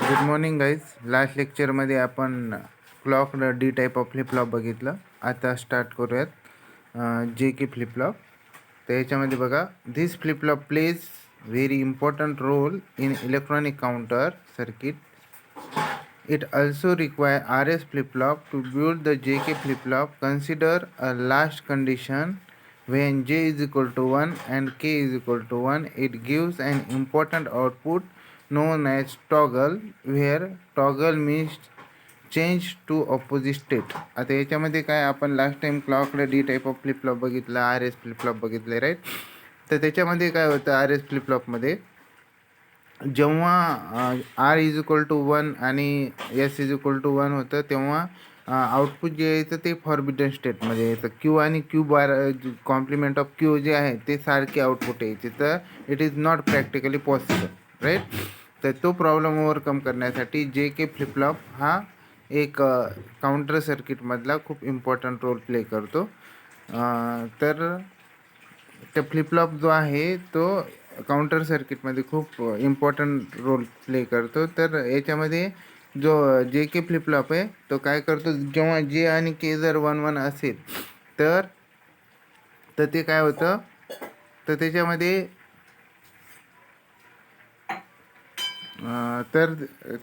Good morning guys. Last लेक्चरमध्ये आपण clock D type of flip flop बघितलं. आता स्टार्ट करूयात जे के फ्लिपफ्लॉप. तर याच्यामध्ये बघा, this flip flop plays very important role in electronic counter circuit. It also requires RS flip-flop to build the JK flip-flop. Consider a last condition when J is equal to 1 and K is equal to 1. It gives an important output known as toggle, where toggle means change to opposite state. आता याच्यामध्ये काय, आपण last time क्लॉकला D type of flip flop बघितलं, RS flip flop बघितले, right. तर त्याच्यामध्ये काय होतं, RS फ्लिपफ्लॉपमध्ये जेव्हा आर इज इक्वल टू 1 आणि एस इज इक्वल टू 1 होतं, तेव्हा आउटपुट जे येतं ते फॉरबिडन स्टेटमध्ये येतं. क्यू आणि Q bar complement of Q जे आहे ते सारखे आउटपुट यायचे. तर it is not practically possible, right. तर तो प्रॉब्लेम ओव्हरकम करण्यासाठी जे के फ्लिपफ्लॉप हा एक काउंटर सर्किटमधला खूप इम्पॉर्टंट रोल प्ले करतो. तर त्या फ्लिपफ्लॉप जो आहे तो काउंटर सर्किटमध्ये खूप इम्पॉर्टंट रोल प्ले करतो. तर याच्यामध्ये जो जे के फ्लिपफ्लॉप आहे तो काय करतो, जेव्हा जे आणि के जर 1-1 असेल तर ते काय होतं, तर त्याच्यामध्ये तर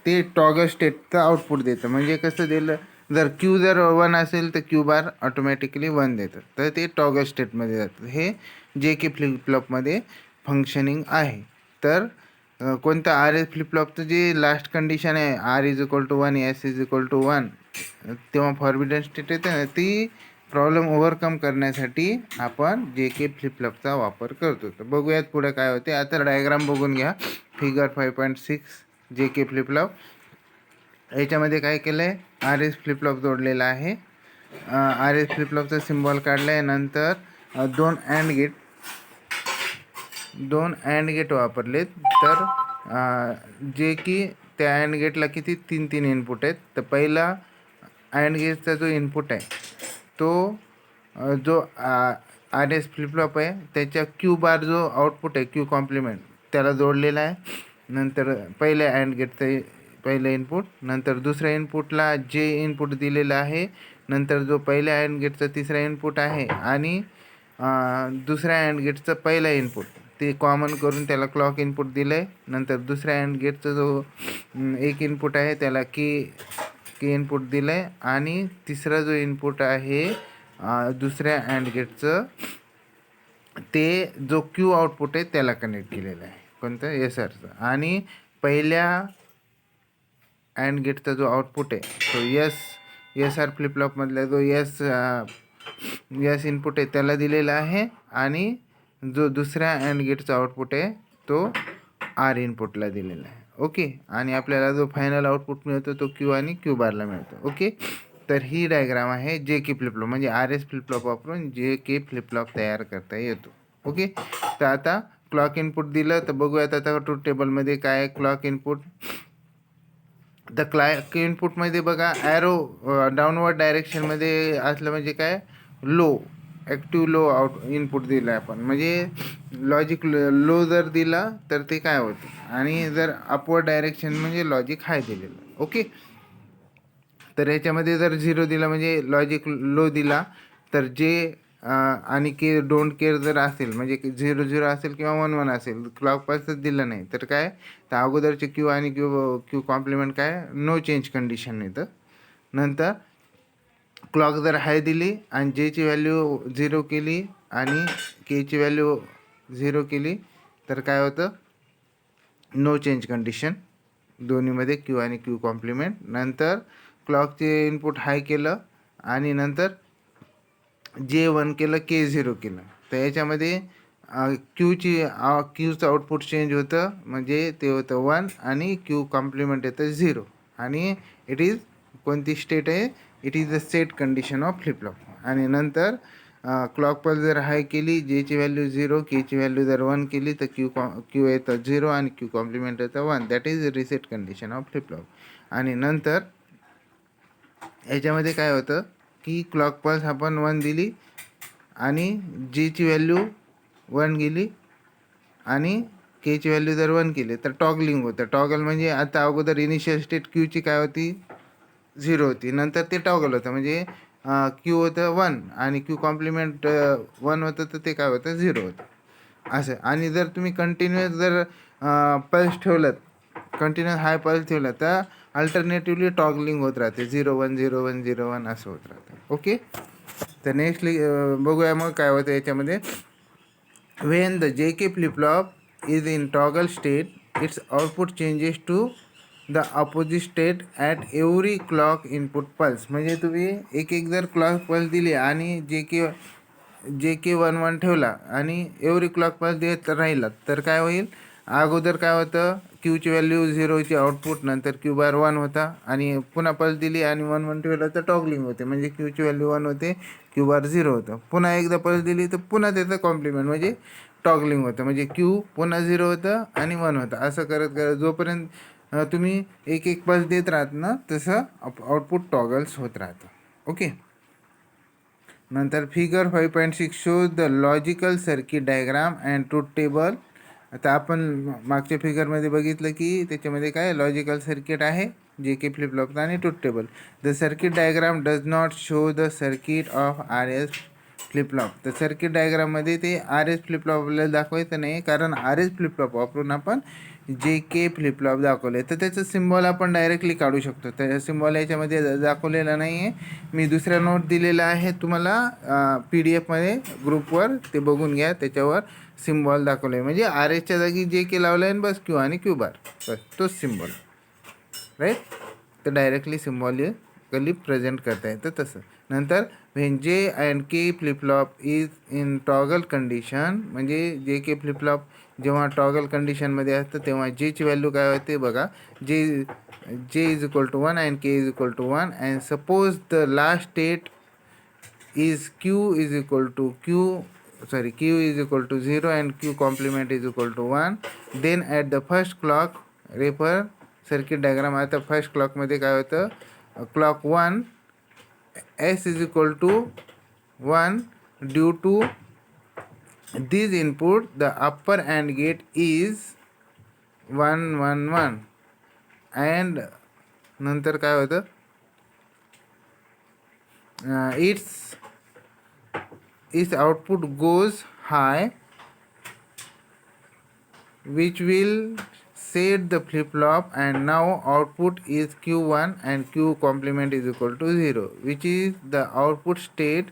ते टॉगल स्टेटचं आउटपुट देतं. म्हणजे कसं दिलं, जर क्यू जर 1 असेल तर क्यू बार ऑटोमॅटिकली 1 देतं. तर ते टॉगल स्टेटमध्ये जातं. हे जे के फ्लिपफ्लॉपमध्ये फंक्शनिंग आहे. तर कोणतं आर एस फ्लिपफ्लॉपचं जे लास्ट कंडिशन आहे, R is equal to 1, S is equal to 1, तेव्हा फॉरबिडन स्टेट येते ना, ती प्रॉब्लेम ओव्हरकम करण्यासाठी आपण जे के फ्लिपफ्लॉपचा वापर करतो. तर बघूयात पुढे काय होते. आता डायग्राम बघून घ्या. फिगर 5.6 जे के फ्लिपफ्लॉप. याच्यामध्ये काय केलं आहे, आर एस फ्लिपफ्लॉप जोडलेला आहे. आर एस फ्लिपफ्लॉपचा सिम्बॉल काढला आहे. नंतर दोन अँड गेट वापरलेत. तर जे की त्या अँड गेटला किती 3 इनपुट आहेत. तर पहिला अँड गेटचा जो इनपुट आहे तो जो आर एस फ्लिपफ्लॉप आहे त्याच्या क्यू बार जो आउटपुट आहे, क्यू कॉम्प्लिमेंट, त्याला जोडलेला आहे. नंतर पहिल्या अँड गेटचं पहिलं इनपुट, नंतर दुसऱ्या इनपुटला जे इनपुट दिलेलं आहे, नंतर जो पहिल्या अँड गेटचा तिसरा इनपुट आहे आणि दुसऱ्या अँड गेटचं पहिलं इनपुट ते कॉमन करून त्याला क्लॉक इनपुट दिलं आहे. नंतर दुसऱ्या अँड गेटचा जो एक इनपुट आहे त्याला की इनपुट दिलं आहे आणि तिसरा जो इनपुट आहे दुसऱ्या अँड गेटचं, ते जो क्यू आउटपुट आहे त्याला कनेक्ट केलेलं आहे, कोणतं, एस आरचं. आणि पहिल्या अँड गेटचा जो आउटपुट आहे तो एस आर फ्लिपफ्लॉपमधला जो एस इनपुट आहे त्याला दिलेला आहे आणि जो दुसऱ्या अँड गेटचा आउटपुट आहे तो आर इनपुटला दिलेला आहे. ओके. आणि आपल्याला जो फायनल आउटपुट मिळतो तो क्यू आणि क्यू बारला मिळतो. ओके. तर ही डायग्राम आहे जे के फ्लिपफ्लॉप, म्हणजे आर एस फ्लिपफ्लॉप वापरून जे के फ्लिपफ्लॉप तयार करता येतो. ओके. तर आता क्लॉक इनपुट दिलं तर बघूयात आता ट्रूथ टेबलमध्ये काय आहे. क्लॉक इनपुट, तर क्लॉक इनपुटमध्ये बघा ॲरो डाऊनवर्ड डायरेक्शनमध्ये असलं म्हणजे काय, लो, ॲक्टिव्ह लो इनपुट दिलं आहे आपण. म्हणजे लॉजिक लो जर दिला तर ते काय होतं, आणि जर अपवर्ड डायरेक्शन म्हणजे लॉजिक हाय दिलेलं. ओके. तर याच्यामध्ये जर 0 दिला म्हणजे लॉजिक लो दिला, तर जे आणि के डोंट केअर जर असेल म्हणजे 0-0 असेल किंवा 1-1 असेल, क्लॉक पल्सच दिलं नाही तर काय, तर अगोदरचे क्यू आणि क्यू कॉम्प्लिमेंट काय, नो चेंज कंडिशन येतं. नंतर क्लॉक जर हाय दिली आणि जेची व्हॅल्यू 0 केली आणि केची व्हॅल्यू 0 केली तर काय होतं, नो चेंज कंडिशन दोन्हीमध्ये, क्यू आणि क्यू कॉम्प्लिमेंट. नंतर क्लॉकचे इनपुट हाय केलं आणि नंतर जे 1 केलं, के 0 केलं, तर याच्यामध्ये क्यूचं आउटपुट चेंज होतं, म्हणजे ते होतं 1 आणि क्यू कॉम्प्लिमेंट येतं 0. आणि इट इज कोणती स्टेट आहे, it is the set condition of flip-flop. आणि नंतर क्लॉक पल्स जर हाय केली, जेची व्हॅल्यू 0, केची व्हॅल्यू जर 1 केली तर क्यू येतं 0 आणि क्यू कॉम्प्लिमेंट येतं 1. That is reset condition of flip-flop. आणि नंतर याच्यामध्ये काय होतं की क्लॉक पल्स आपण 1 दिली आणि जेची व्हॅल्यू 1 गेली आणि केची व्हॅल्यू जर 1 केली तर टॉगलिंग होतं. टॉगल म्हणजे आता अगोदर इनिशियल स्टेट क्यूची काय होती 0 होती, नंतर ते टॉगल होतं म्हणजे क्यू होतं 1 आणि क्यू कॉम्प्लिमेंट 1 होतं तर ते काय होतं 0 होतं असं. आणि जर तुम्ही कंटिन्युअस जर पल्स ठेवलं, कंटिन्युअस हाय पल्स ठेवलं तर अल्टरनेटिव्हली टॉगलिंग होत राहते 0 1 0 1 0 1 असं होत राहतं. ओके, तर नेक्स्ट बघूया मग काय होतं याच्यामध्ये. When the JK flip-flop is in toggle state, its output changes to the opposite state at every clock input pulse. म्हणजे तुम्ही एक एक जर क्लॉक पल्स दिली आणि जे के 1 1 ठेवला आणि एव्हरी क्लॉक पल्स देत राहिला तर काय होईल, अगोदर काय होतं क्यूची व्हॅल्यू 0ची आउटपुट, नंतर क्यू बार 1 होता आणि पुन्हा पल्स दिली आणि 1 1 ठेवलं तर टॉगलिंग होते म्हणजे क्यूची व्हॅल्यू 1 होते, क्यू बार 0 होतं. पुन्हा एकदा पल्स दिली तर पुन्हा त्याचं कॉम्प्लिमेंट म्हणजे टॉगलिंग होतं म्हणजे क्यू पुन्हा 0 होतं आणि 1 होतं. असं करत करत जोपर्यंत तुम्ही एक एक पल्स देत राहत ना तसं आउटपुट टॉगल्स होत राहतं. ओके, नंतर figure 5.6 shows the logical circuit diagram and truth table. आता आपण मागच्या फिगरमध्ये बघितलं की त्याच्यामध्ये काय लॉजिकल सर्किट आहे जे के फ्लिप फ्लॉपचा आणि truth table. The circuit diagram does not show the circuit of R S flip flop. तर सर्किट डायग्राममध्ये ते आर एस फ्लिप फ्लॉप आपल्याला दाखवायचं नाही कारण आर एस फ्लिप फ्लॉप वापरून आपण जे के फ्लिप फ्लॉप दाखवले तर त्याचं सिम्बॉल आपण डायरेक्टली काढू शकतो. तर सिम्बॉल याच्यामध्ये दाखवलेला नाही आहे, मी दुसऱ्या नोट दिलेला आहे तुम्हाला PDF ग्रुपवर, ते बघून घ्या. त्याच्यावर सिम्बॉल दाखवलं आहे म्हणजे आर एसच्या जागी जे के लावलं आहे बस क्यू आणि क्यू बार बस तोच सिम्बॉल राईट. तर डायरेक्टली सिम्बॉलिकली प्रेझेंट करता येतं तसं. नंतर when J and K flip flop is in toggle condition, म्हणजे जे के फ्लिप फ्लॉप जेव्हा टॉगल कंडिशनमध्ये असतं तेव्हा जेची व्हॅल्यू काय होते बघा, J is equal to 1 and K is equal to 1 and suppose the last state is q is equal to q is equal to 0 and q complement is equal to 1, then at the first clock refer circuit diagram. आता first क्लॉकमध्ये काय होतं, clock 1 s is equal to 1 due to this input the upper AND gate is 1 1 1 and नंतर काय होतं its output goes high which will set the flip flop and now output is q1 and q complement is equal to 0 which is the output state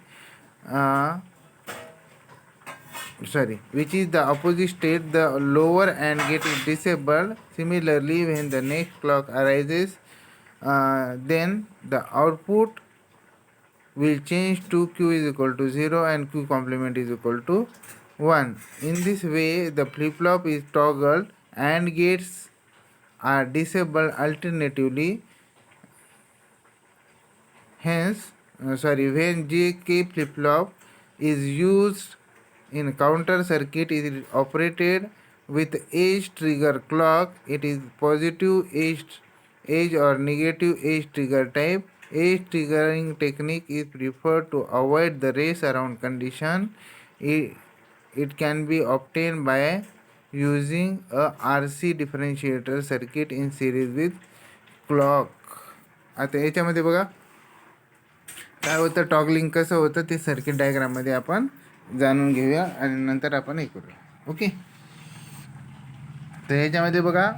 which is the opposite state. The lower AND gate is disabled. Similarly, when the next clock arises then the output will change to q is equal to 0 and q complement is equal to 1. In this way the flip flop is toggled and gates are disabled alternatively. Hence when JK flip flop is used in counter circuit, it is operated with edge trigger clock. It is positive edge or negative edge trigger type. Edge triggering technique is preferred to avoid the race around condition. It can be obtained by using a RC differentiator circuit in series with clock. आता याच्यामध्ये बघा काय होतं, toggling कसं होतं ते circuit डायग्राममध्ये आपण जाणून घेऊया आणि नंतर आपण हे करूया. ओके, तर ह्याच्यामध्ये बघा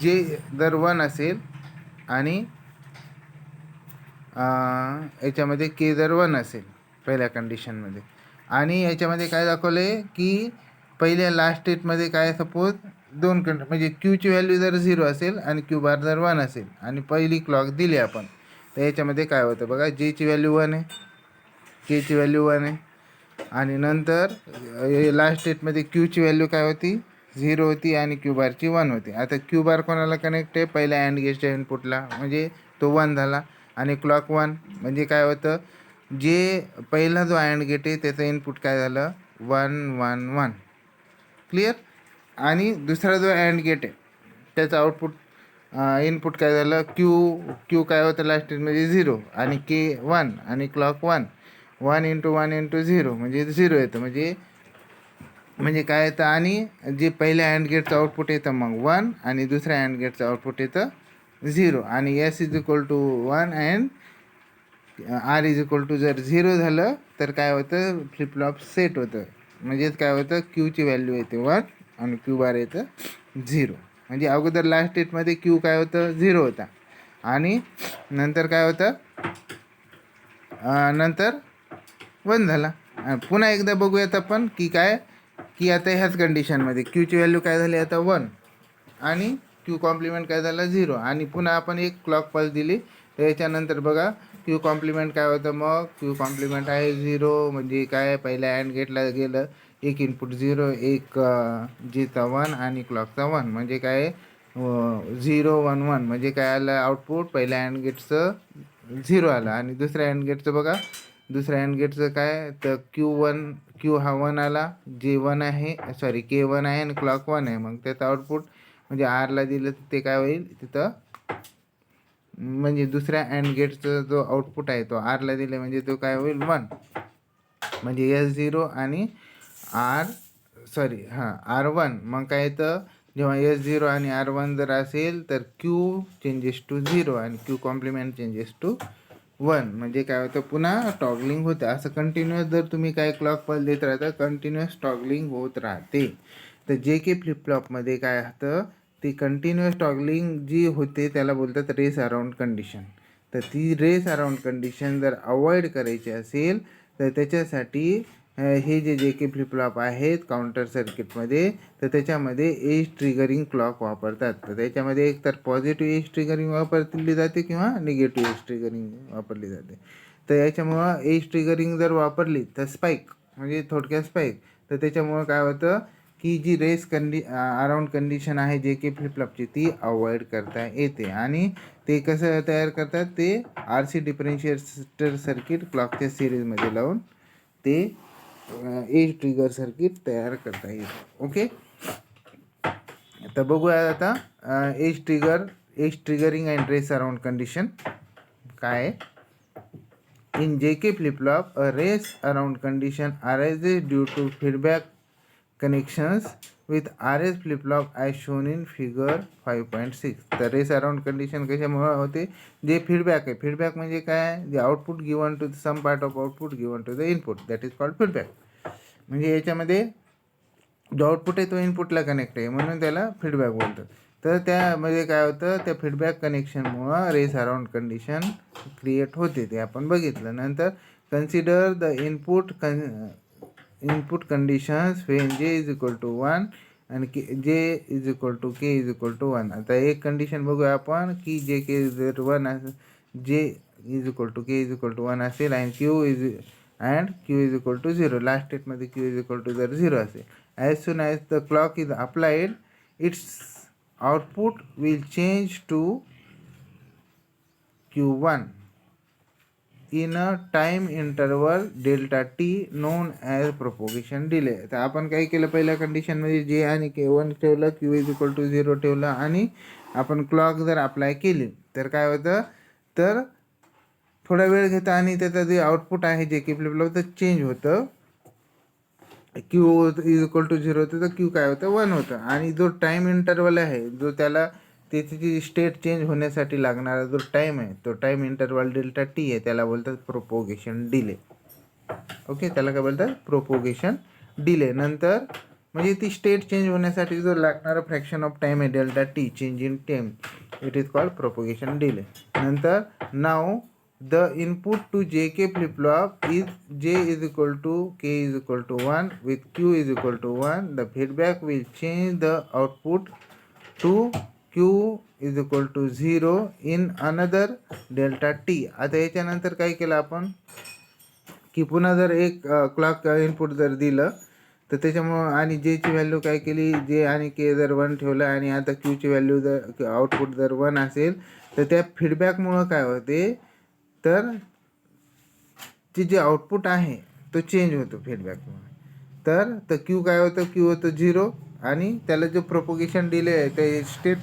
जे जर 1 असेल आणि याच्यामध्ये के जर 1 असेल पहिल्या कंडिशनमध्ये आणि याच्यामध्ये काय दाखवलं आहे की पहिल्या लास्ट स्टेटमध्ये काय सपोज दोन म्हणजे क्यूची व्हॅल्यू जर 0 असेल आणि क्यू बार जर 1 असेल आणि पहिली क्लॉक दिली आपण तर याच्यामध्ये काय होतं बघा, जेची व्हॅल्यू 1 आहे, केची व्हॅल्यू 1 आहे आणि नंतर लास्ट स्टेटमध्ये क्यूची व्हॅल्यू काय होती 0 होती आणि क्यू बारची 1 होती. आता क्यू बार कोणाला कनेक्ट आहे पहिल्या अँड गेटच्या इनपुटला म्हणजे तो 1 झाला आणि क्लॉक 1 म्हणजे काय होतं, जे पहिला जो अँड गेट आहे त्याचं इनपुट काय झालं 1 1 1 क्लिअर. आणि दुसरा जो अँड गेट आहे त्याचं आउटपुट इनपुट काय झालं क्यू काय होतं लास्ट स्टेटमध्ये 0 आणि के 1 आणि क्लॉक 1 1 × 1 × 0 म्हणजे 0 येतं म्हणजे म्हणजे काय येतं, आणि जे पहिल्या अँड गेटचं आउटपुट येतं मग 1 आणि दुसऱ्या अँड गेटचं आउटपुट येतं 0 आणि S is equal to 1 and R is equal to जर 0 झालं तर काय होतं, फ्लिपफ्लॉप सेट होतं. म्हणजेच काय होतं, क्यूची व्हॅल्यू येते 1 आणि क्यू बार येतं 0. म्हणजे अगोदर लास्ट स्टेटमध्ये क्यू काय होतं 0 होता आणि नंतर काय होतं, नंतर 1 झाला. पुन्हा एकदा बघूयात आपण की काय, की आता ह्याच कंडिशनमध्ये क्यूची व्हॅल्यू काय झाली आता 1 आणि क्यू कॉम्प्लिमेंट काय झाला 0 आणि पुन्हा आपण एक क्लॉक पल्स दिली. तर याच्यानंतर बघा क्यू कॉम्प्लिमेंट काय होतं, मग क्यू कॉम्प्लिमेंट आहे 0. म्हणजे काय, पहिल्या अँड गेटला गेलं एक इनपुट 0, एक जीचा 1 आणि क्लॉकचा 1. म्हणजे काय 0 1 1 म्हणजे काय आलं आउटपुट, पहिल्या अँड गेटचं 0 आलं आणि दुसऱ्या अँड गेटचं बघा, दुसऱ्या अँड गेटचं काय, तर क्यू हा 1 आला, जे 1 आहे, सॉरी के 1 आहे आणि क्लॉक 1 आहे. मग त्याचं आउटपुट म्हणजे आरला दिलं तर ते काय होईल तिथं, म्हणजे दुसऱ्या अँड गेटचा जो आउटपुट आहे तो आरला दिले म्हणजे तो काय होईल 1. म्हणजे S0 आणि R1. मग काय येतं, जेव्हा S0 आणि R1 जर असेल तर Q चेंजेस टू 0 आणि Q कॉम्प्लिमेंट चेंजेस टू 1. म्हणजे काय होतं, पुन्हा टॉगलिंग होतं. असं कंटिन्युअस जर तुम्ही काय क्लॉक पल्स देत राहता, कंटिन्युअस टॉगलिंग होत राहते. तर जे के फ्लिपफ्लॉपमध्ये काय होतं, ती कंटिन्युअस टॉगलिंग जी होते त्याला बोलतात रेस अराउंड कंडिशन. तर ती रेस अराउंड कंडिशन जर अवॉइड करायची असेल तर त्याच्यासाठी हे जे के फ्लिपफ्लॉप आहेत काउंटर सर्किटमध्ये, तर त्याच्यामध्ये एज ट्रिगरिंग क्लॉक वापरतात. तर त्याच्यामध्ये एक तर पॉझिटिव्ह एज ट्रिगरिंग वापरली जाते किंवा निगेटिव्ह एज ट्रिगरिंग वापरली जाते. तर याच्यामुळं एज ट्रिगरिंग जर वापरली तर स्पाईक, म्हणजे थोडक्यात स्पाईक, तर त्याच्यामुळं काय होतं की जी रेस अराउंड कंडिशन आहे जे के फ्लिपफ्लॉपची ती अवॉइड करता येते. आणि ते कसं तयार करतात, ते RC डिफरेन्शिएटर सर्किट क्लॉकच्या सिरीजमध्ये लावून ते एज ट्रिगर सर्किट तयार करता येईल. ओके, तर बघूया आता edge triggering and race around condition काय. In JK flip-flop, a race around condition arises due to feedback connections with RS flip-flop as shown in figure 5.6. तर रेस अराउंड कंडिशन कशामुळे होते, जे फीडबॅक आहे, फीडबॅक म्हणजे काय, जे output given to some part of output given to the input, that is called feedback. म्हणजे याच्यामध्ये जो आउटपुट आहे तो इनपुटला कनेक्ट आहे म्हणून त्याला फीडबॅक बोलतात. तर त्यामध्ये काय होतं, त्या फीडबॅक कनेक्शनमुळं रेस अराउंड कंडिशन क्रिएट होते, ते आपण बघितलं. नंतर consider the input conditions when J is equal to 1 आणि J is equal to K is equal to 1. आता एक कंडिशन बघूया आपण की जे के जर 1 असेल, J is equal to K is equal to 1 असेल आणि Q is equal to 0. Last स्टेटमध्ये Q इज इक्वल टू जर 0 असेल, as soon as the clock is applied, its output will change to Q1 in a time interval delta t known as propagation delay. तर आपण काय केलं, पहिल्या कंडिशनमध्ये J आणि K1 ठेवलं, Q इज इक्वल टू 0 ठेवलं आणि आपण क्लॉक जर अप्लाय केली तर काय होतं, तर थोडा वेळ घेतं आणि त्याचं जे आउटपुट आहे जे के फ्लिपफ्लॉप तर चेंज होतं. Q इज इक्वल टू 0 होतं तर Q काय होतं 1 होतं. आणि जो टाईम इंटरवल आहे, जो त्याला त्याची स्टेट चेंज होण्यासाठी लागणारा जो टाईम आहे, तो टाईम इंटरवल डेल्टा टी आहे, त्याला बोलतात प्रोपोगेशन डिले. ओके, त्याला काय बोलतात, प्रोपोगेशन डिले. नंतर म्हणजे ती स्टेट चेंज होण्यासाठी जो लागणारा फ्रॅक्शन ऑफ टाईम आहे delta T, change in time, it is called propagation delay. नंतर नाव the input to JK flip-flop is J is equal to K is equal to 1 with Q is equal to 1. The feedback will change the output to Q is equal to 0 in another delta T. आता याच्यानंतर काय केलं आपण की पुन्हा जर एक clock input जर दिलं तर त्याच्यामुळं आणि जेची व्हॅल्यू काय केली, जे आणि के जर 1 ठेवलं आणि आता क्यूची व्हॅल्यू जर आउटपुट जर 1 असेल तर त्या फीडबॅकमुळं काय होते, तर ते जे आउटपुट आहे तो चेंज होतो फीडबॅकमुळे. तर क्यू काय होतं, क्यू होतं 0 आणि त्याला जो प्रोपोगेशन डिले आहे ते स्टेट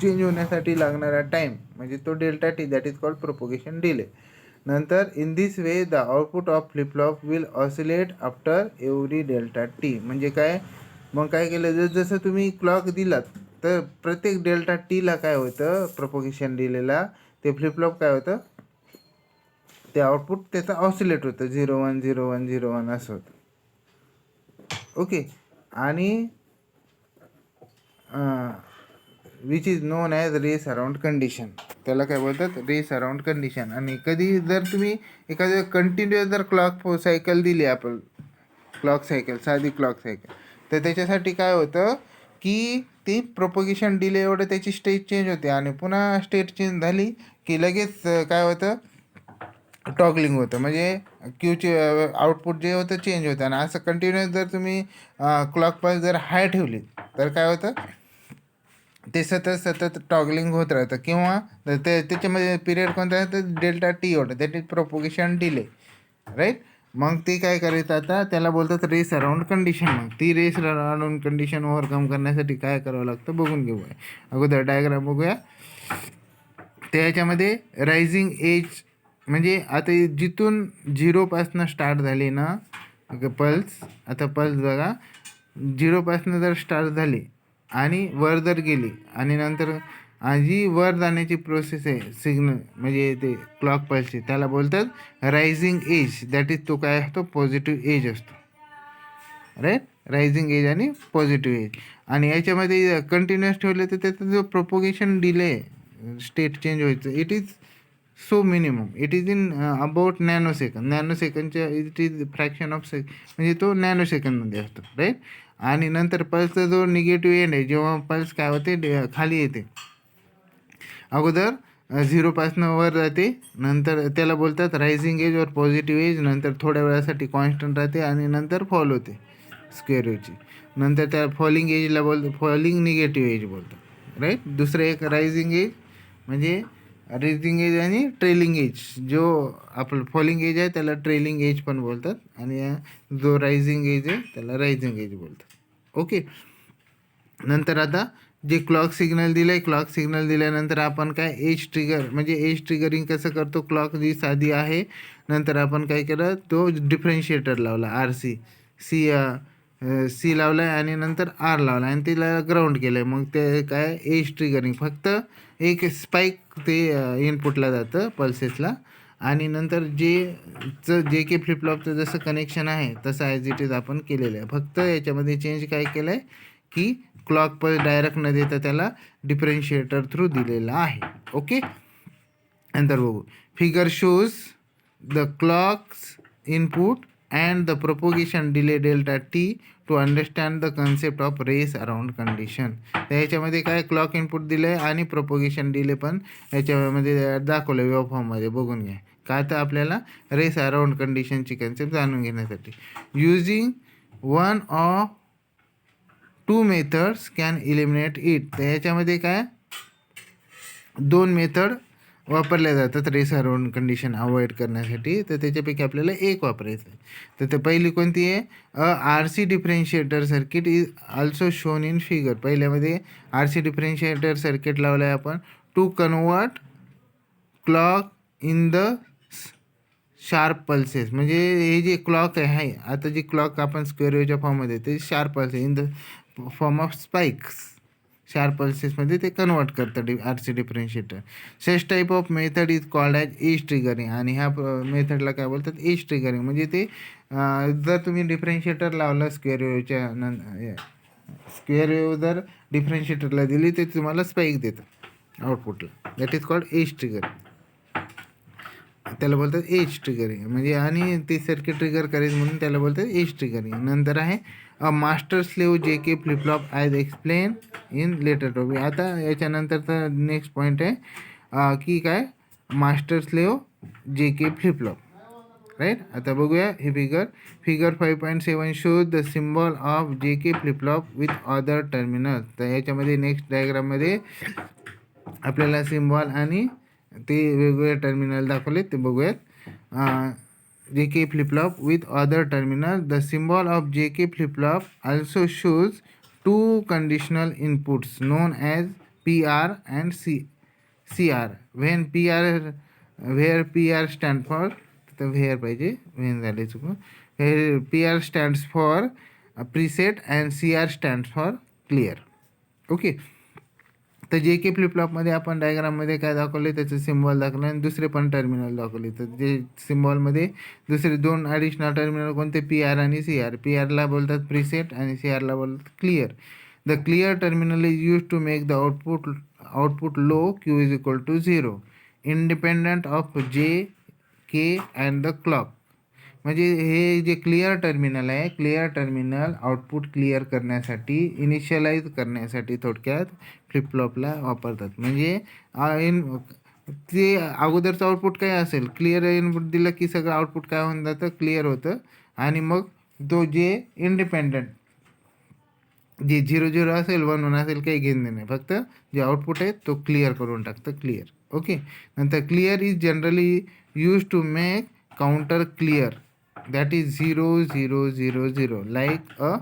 चेंज होण्यासाठी लागणारा टाईम म्हणजे तो delta T, that is called propagation delay. नंतर in this way the output of flip flop will oscillate after every delta T. म्हणजे काय, मग काय केलं, जसं तुम्ही क्लॉक दिलात तर प्रत्येक डेल्टा टीला काय होतं, प्रोपोगेशन डिलेला ते फ्लिप फ्लॉप काय होतं, ते आउटपुट त्याचं ऑसिलेट होतं 0 1 0 1 0 1 असं होतं. ओके. आणि which is known as race around condition. त्याला काय बोलतात, रेस अराउंड कंडिशन. आणि कधी जर तुम्ही एखाद्या कंटिन्युअस जर क्लॉक सायकल दिली, आपण क्लॉक सायकल, साधी क्लॉक सायकल, तर त्याच्यासाठी काय होतं की ती प्रोपोगेशन डिले एवढं त्याची स्टेट चेंज होते आणि पुन्हा स्टेट चेंज झाली की लगेच काय होतं, टॉगलिंग होतं. म्हणजे क्यूचे आउटपुट जे होतं चेंज होतं. आणि असं कंटिन्युअस जर तुम्ही क्लॉक पल्स जर हाय ठेवली तर काय होतं, ते सतत टॉगलिंग होत राहतं. किंवा त्याच्यामध्ये पिरियड कोणता आहे तर डेल्टा टी होतं, that is propagation delay, right. मग ती काय करायचं आता, त्याला बोलतात रेस अराउंड कंडिशन. मग ती रेस अराउंड कंडिशन ओव्हरकम करण्यासाठी काय करावं लागतं बघून घेऊया. अगोदर डायग्राम बघूया. त्याच्यामध्ये रायझिंग एज म्हणजे आता जिथून 0पासनं स्टार्ट झाली ना पल्स, आता पल्स बघा 0पासनं जर स्टार्ट झाली आणि वर जर गेली आणि नंतर जी वर जाण्याची प्रोसेस आहे सिग्नल म्हणजे ते क्लॉक पल्सची, त्याला बोलतात रायझिंग एज. दॅट इज तो काय असतो, पॉझिटिव्ह एज असतो, राईट. रायझिंग एज आणि पॉझिटिव्ह एज. आणि याच्यामध्ये कंटिन्युअस ठेवले तर त्याचा जो प्रोपोगेशन डिले स्टेट चेंज व्हायचं, it is so minimum, it is in about nano सेकंडच्या, इट इज फ्रॅक्शन ऑफ म्हणजे तो नॅनो सेकंडमध्ये असतो, राईट. आणि नंतर पल्सचा जो निगेटिव्ह एंड आहे, जेव्हा पल्स काय होते खाली येते, अगोदर 0पासनं वर जाते, नंतर त्याला बोलतात रायझिंग एज और पॉझिटिव्ह एज. नंतर थोड्या वेळासाठी कॉन्स्टंट राहते आणि नंतर फॉल होते स्क्वेअर वेवची. नंतर त्या फॉलिंग एजला फॉलिंग निगेटिव्ह एज बोलतात, राईट. दुसरं एक रायझिंग एज म्हणजे रायझिंग एज आणि ट्रेलिंग एज. जो आपलं फॉलिंग एज आहे त्याला ट्रेलिंग एज पण बोलतात आणि जो रायझिंग एज आहे त्याला रायझिंग एज बोलतात. ओके. नंतर आता जे क्लॉक सिग्नल दिलं आहे, क्लॉक सिग्नल दिल्यानंतर आपण काय एज ट्रिगर म्हणजे एज ट्रिगरिंग कसं करतो, क्लॉक जी साधी आहे, नंतर आपण काय केलं, तो डिफरेन्शिएटर लावला सी लावला आहे आणि नंतर आर लावला आणि तिला ग्राउंड केलं आहे. मग ते काय एज ट्रिगरिंग, फक्त एक स्पाईक ते इनपुटला जातं पल्सेसला. आणि नंतर जे के फ्लिप फ्लॉपचं जसं कनेक्शन आहे तसं ॲज इट इज आपण केलेलं आहे. फक्त याच्यामध्ये चेंज काय केलं आहे की क्लॉक पल्स डायरेक्ट न देता त्याला डिफरेन्शिएटर थ्रू दिलेला आहे. ओके. नंतर बघू, figure shows the clocks input and the propagation delay delta T to understand the concept of race around condition. तर याच्यामध्ये काय क्लॉक इनपुट दिलं आहे आणि प्रोपोगेशन डिले पण याच्यामध्ये दाखवलं वेव्ह फॉर्ममध्ये, बघून घ्या. का तर आपल्याला रेस अराउंड कंडिशनची कन्सेप्ट जाणून घेण्यासाठी. Using one of 2 methods can eliminate it. तर याच्यामध्ये काय 2 मेथड वापरल्या जातात रेस अराउंड कंडिशन अवॉइड करण्यासाठी. तर त्याच्यापैकी आपल्याला एक वापरायचं आहे. तर ते पहिली कोणती आहे, R C differentiator circuit is also shown in figure. पहिल्यामध्ये आर सी डिफरेन्शिएटर सर्किट लावलं आहे आपण to convert clock in the sharp pulses. म्हणजे हे जे क्लॉक आहे, आता जी क्लॉक आपण स्क्वेअर वेवच्या फॉर्ममध्ये ते sharp pulses in the form of spikes, sharp पल्सेसमध्ये ते कन्वर्ट करतं R C differentiator. Such type of method is called as edge triggering. आणि ह्या मेथडला काय बोलतात, एज ट्रिगरिंग. म्हणजे ते जर तुम्ही डिफरेन्शिएटर लावलं स्क्वेअर वेव जर डिफरेन्शिएटरला दिली तर तुम्हाला स्पाईक देतं आउटपुटला, that is called edge triggering. त्याला बोलतात एज ट्रिगरिंग. म्हणजे आणि ते सर्किट ट्रिगर करेल म्हणून त्याला बोलतात एज ट्रिगरिंग. नंतर आहे अ master slave J K flip flop as explain in later topic. आता याच्यानंतरचा नेक्स्ट पॉईंट आहे की काय master slave J K flip flop, right. आता बघूया हे figure 5.7 shows the symbol of J K flip flop with other terminal. तर याच्यामध्ये नेक्स्ट डायग्राममध्ये आपल्याला सिम्बॉल आणि ते वेगवेगळे टर्मिनल दाखवले ते बघूयात. J K flip flop with other terminal. The symbol of J K flip flop also shows 2 conditional inputs known as P R and C R. When P R where P R stand for, तर where पाहिजे, when झाले चुकून. P R stands for preset and C R stands for clear. Okay. तर J के फ्लिपफ्लॉपमध्ये आपण डायग्राममध्ये काय दाखवले, त्याचं सिम्बॉल दाखवलं आणि दुसरे पण टर्मिनल दाखवले. तर जे सिम्बॉलमध्ये दुसरे दोन ॲडिशनल टर्मिनल कोणते, पी आर आणि सी आर. पी आरला बोलतात प्रीसेट आणि सी आरला बोलतात clear. The clear terminal is use to make the output low Q is equal to 0 independent of J K and the clock. म्हणजे हे जे क्लिअर टर्मिनल आहे, क्लिअर टर्मिनल आउटपुट क्लिअर करण्यासाठी, इनिशियलाइज करण्यासाठी थोडक्यात फ्लिपफ्लॉपला वापरतात. म्हणजे ते अगोदरचं आउटपुट काय असेल, क्लिअर इनपुट दिलं की सगळं आउटपुट काय होऊन जातं, क्लिअर होतं. आणि मग तो जे इंडिपेंडंट जे 0 असेल 1 असेल काही घेणं नाही, फक्त जे आउटपुट आहे तो क्लिअर करून टाकतं, क्लिअर. ओके. नंतर clear is generally use to make counter clear, that is 0 0 0 0 like a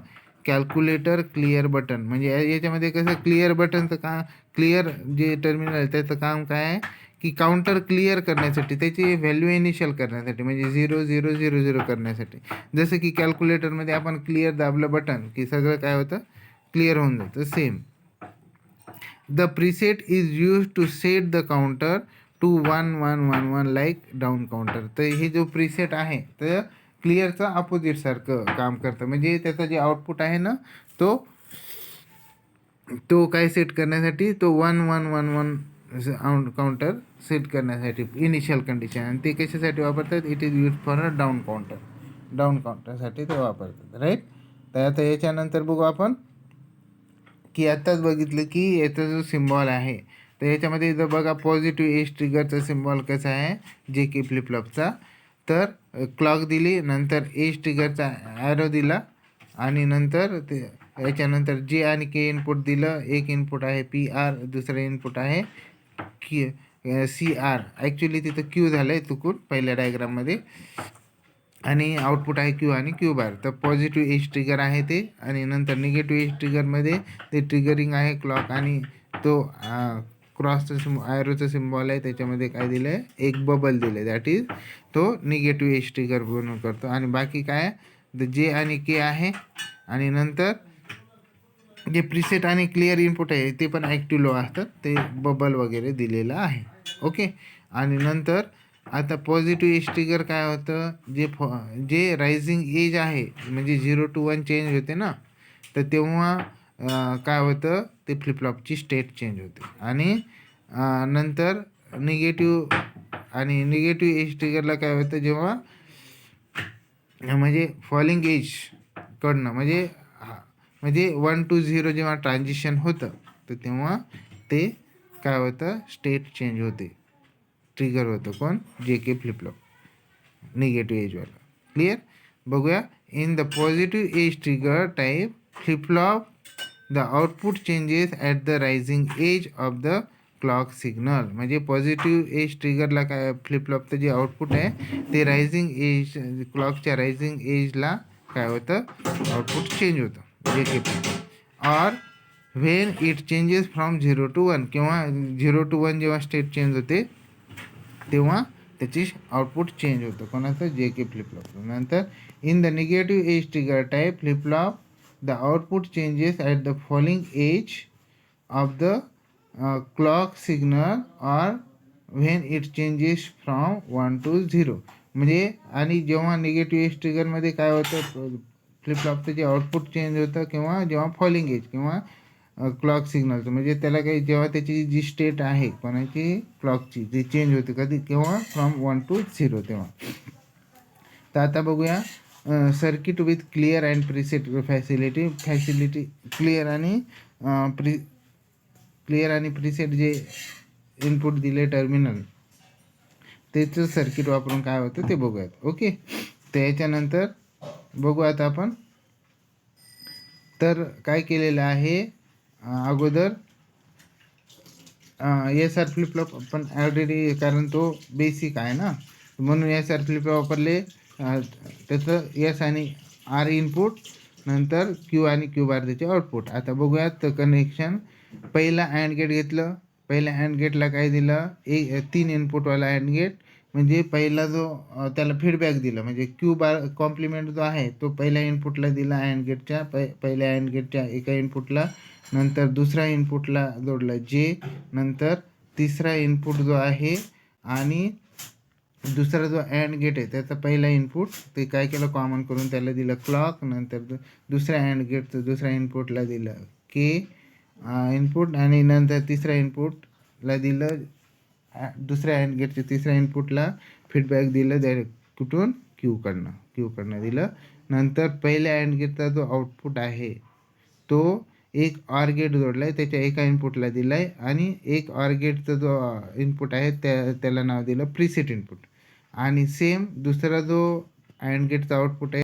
calculator clear button. म्हणजे याच्यामध्ये कसं क्लिअर बटनचं का, क्लिअर जे टर्मिनल आहे त्याचं काम काय आहे की काउंटर क्लिअर करण्यासाठी, त्याची व्हॅल्यू इनिशियल करण्यासाठी, म्हणजे 0 0 0 0 करण्यासाठी. जसं की कॅल्क्युलेटरमध्ये आपण क्लिअर दाबलं बटन की सगळं काय होतं, क्लिअर होऊन जातं. Same the preset is use to set the counter to 1 1 1 1 like down counter. तर हे जो प्रीसेट आहे तर क्लिअरचा अपोजिटसारखं काम करतं. म्हणजे त्याचं जे आउटपुट आहे ना, तो काय सेट करण्यासाठी, तो 1 1 1 1 काउंटर सेट करण्यासाठी इनिशियल कंडिशन. आणि ते कशासाठी वापरतात, it is use for a down counter, down काउंटरसाठी ते वापरतात, राईट. तर आता याच्यानंतर बघू आपण की आत्ताच बघितलं की याचा जो सिम्बॉल आहे, तर याच्यामध्ये जर बघा पॉझिटिव्ह एज ट्रिगरचा सिम्बॉल कसा आहे जे के फ्लिपफ्लॉपचा. तर क्लॉक दिली, नंतर एज ट्रिगरचा ॲरो दिला, आणि नंतर ते याच्यानंतर जे आणि के इनपुट दिलं. एक इनपुट आहे पी आर, दुसरं इनपुट आहे सी आर. ॲक्च्युली तिथं क्यू झालं आहे चुकून पहिल्या डायग्राममध्ये, आणि आउटपुट आहे क्यू आणि क्यू बार. तर पॉझिटिव्ह एज ट्रिगर आहे ते, आणि नंतर निगेटिव्ह एज ट्रिगरमध्ये ते ट्रिगरिंग आहे क्लॉक, आणि तो क्रॉसचं ॲरोचं सिम्बॉल आहे, त्याच्यामध्ये काय दिलं आहे, एक बबल दिलं आहे, दॅट इज तो निगेटिव्ह एज ट्रिगर बनवून करतो. आणि बाकी काय, द जे आणि के आहे, आणि नंतर जे प्रीसेट आणि क्लिअर इनपुट आहे ते पण ॲक्टिव्ह लो असतात, ते बबल वगैरे दिलेलं आहे. ओके. आणि नंतर आता पॉझिटिव्ह एज ट्रिगर काय होतं, जे रायझिंग एज आहे, म्हणजे 0 to 1 चेंज होते ना, तर तेव्हा काय होतं, ते फ्लिपफ्लॉपची स्टेट चेंज होते. आणि नंतर निगेटिव्ह एज ट्रिगरला काय होतं, जेव्हा म्हणजे फॉलिंग एज कडनं, म्हणजे 1 to 0 जेव्हा ट्रान्झिशन होतं, तर तेव्हा ते काय होतं, स्टेट चेंज होते, ट्रिगर होतं. कोण, जे के फ्लिपफ्लॉप निगेटिव्ह एजवाला. क्लिअर. बघूया. In the positive edge trigger type flip-flop the output changes at the rising edge of the clock signal. म्हणजे पॉझिटिव्ह एज ट्रिगरला काय, फ्लिपफ्लॉपचं जे आउटपुट आहे ते रायझिंग एज, क्लॉकच्या रायझिंग एजला काय होतं, आउटपुट चेंज होतं J K flip flop. Or when it changes from 0 to 1, किंवा 0 to 1 जेव्हा स्टेट चेंज होते तेव्हा त्याची आउटपुट चेंज होतं, कोणाचं, जे के फ्लिपफ्लॉप. नंतर in the negative edge trigger type flip-flop the output changes at the falling edge of the clock signal or when it changes from 1 to 0. म्हणजे आणि जेव्हा निगेटिव्ह एज ट्रिगरमध्ये काय होतं, फ्लिपफ्लॉपचं जे आउटपुट चेंज होतं, किंवा जेव्हा फॉलिंग एज किंवा क्लॉक सिग्नलचं, म्हणजे त्याला काही जेव्हा त्याची जी स्टेट आहे कोणाची, क्लॉकची, ती चेंज होते कधी, केव्हा, फ्रॉम 1 to 0 तेव्हा. तर आता बघूया circuit with clear and preset facility. Clear आणि प्रीसेट जे इनपुट दिले टर्मिनल, त्याचं सर्किट वापरून काय होतं ते बघूयात. ओके. तर याच्यानंतर बघू आता आपण, तर काय केलेलं आहे अगोदर एस आर फ्लिपफ्लॉप आपण ऑलरेडी, कारण तो बेसिक आहे ना, म्हणून एस आर फ्लिपफ्लॉप वापरले. त्याचं एस आणि आर इनपुट, नंतर क्यू आणि क्यू बार त्याचे आउटपुट. आता बघूयात तर कनेक्शन. पहिला अँड गेट घेतलं, पहिल्या अँड गेटला काय दिलं, 3 इनपुटवाला अँड गेट, म्हणजे पहिला जो त्याला फीडबॅक दिला म्हणजे क्यू बार कॉम्प्लिमेंट जो आहे तो पहिल्या इनपुटला दिला अँड गेटच्या पहिल्या अँड गेटच्या एका इनपुटला, नंतर दुसऱ्या इनपुटला जोडला जे, नंतर तिसरा इनपुट जो आहे आणि दुसरा जो अँड गेट आहे त्याचा पहिला इनपुट ते काय केलं कॉमन करून त्याला दिलं क्लॉक, नंतर दुसऱ्या अँड गेटचं दुसऱ्या इनपुटला दिलं के इनपुट आणि नंतर तिसऱ्या इनपुटला दिलं दुसऱ्या अँड गेटच्या तिसऱ्या इनपुटला फीडबॅक दिलं डायरेक्ट कुठून क्यूकडनं दिलं. नंतर पहिल्या अँड गेटचा जो आउटपुट आहे तो एक ऑर गेट जोडला आहे त्याच्या एका इनपुटला दिला आहे आणि एक ऑर गेटचा जो इनपुट आहे त्याला नाव दिलं प्रीसेट इनपुट. आणि सेम दुसरा जो अँड गेटचा आउटपुट आहे